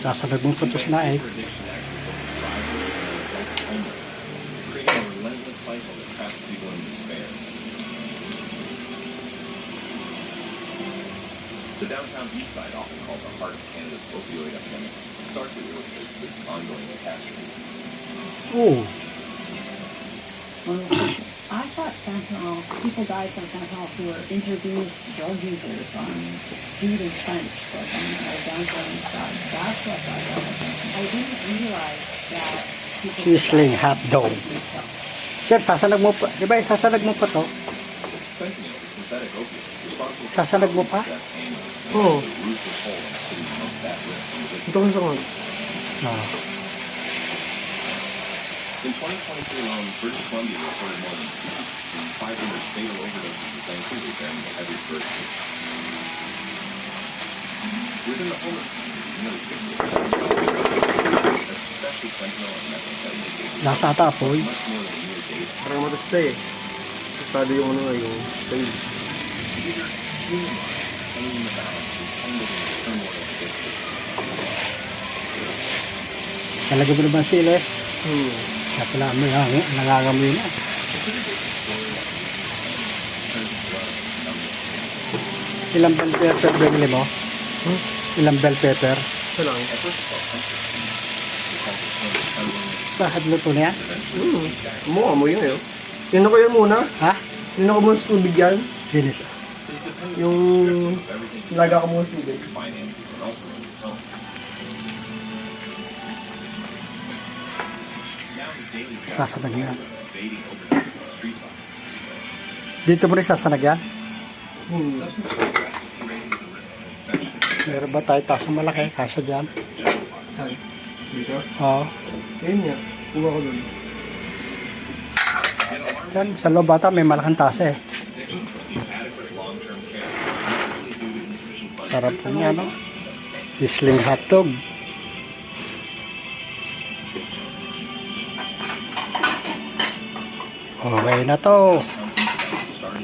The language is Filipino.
Sasalag mo po ito na eh. The downtown east side, often called the heart of Canada's opioid epidemic, starkly illustrates this ongoing catastrophe. Oh. I thought fentanyl, people died from fentanyl who were introduced drug users on street and French, like on the downtown side. That's what I thought. I didn't realize that people Sizzling hot dog. Sir, sasalag mo pa. Di ba sasalag mo pa to? Fentanyl, a synthetic opiate, responsible for Sasalag mo pa? death annually. Oo. Ruthless hole in the city's most at-risk individuals. Ito ko sa mga. Ah. In 2023 alone, British Columbia reported more than 500 fatal overdoses of Vancouver bearing the heavy burden. Within the homeless community, nearly 60%, especially fentanyl and methamphetamine cases, Nasa tapoy. much more than mere data. Parang matasta eh. Estado yung ano nga yung stage. These are human lives hanging in the balance and tangled in the turmoil of addiction. Talaga ba naman sila? Hmm. Kaya pala nangangamoy na. Ilang bell pepper binili mo? Hmm? Ilang bell pepper? Ito lang. Bakit luto niya? Hmm. Mukha mo yun eh. Yun ako yan muna. Ha? Yun ako muna sa tubig yan. Dinis. Yung laga ko muna sa tubig. Sasanag yan. Dito mo rin sasanag yan? Hmm. Meron ba tayo taso malaki? Kasya dyan? Saan? Dito? Oo. Ayun nga. Kuha ko dun. Yan, sa loob bata may malaking tasa eh. Sarap po niya, no? Sizzling hotdog. Okay na to.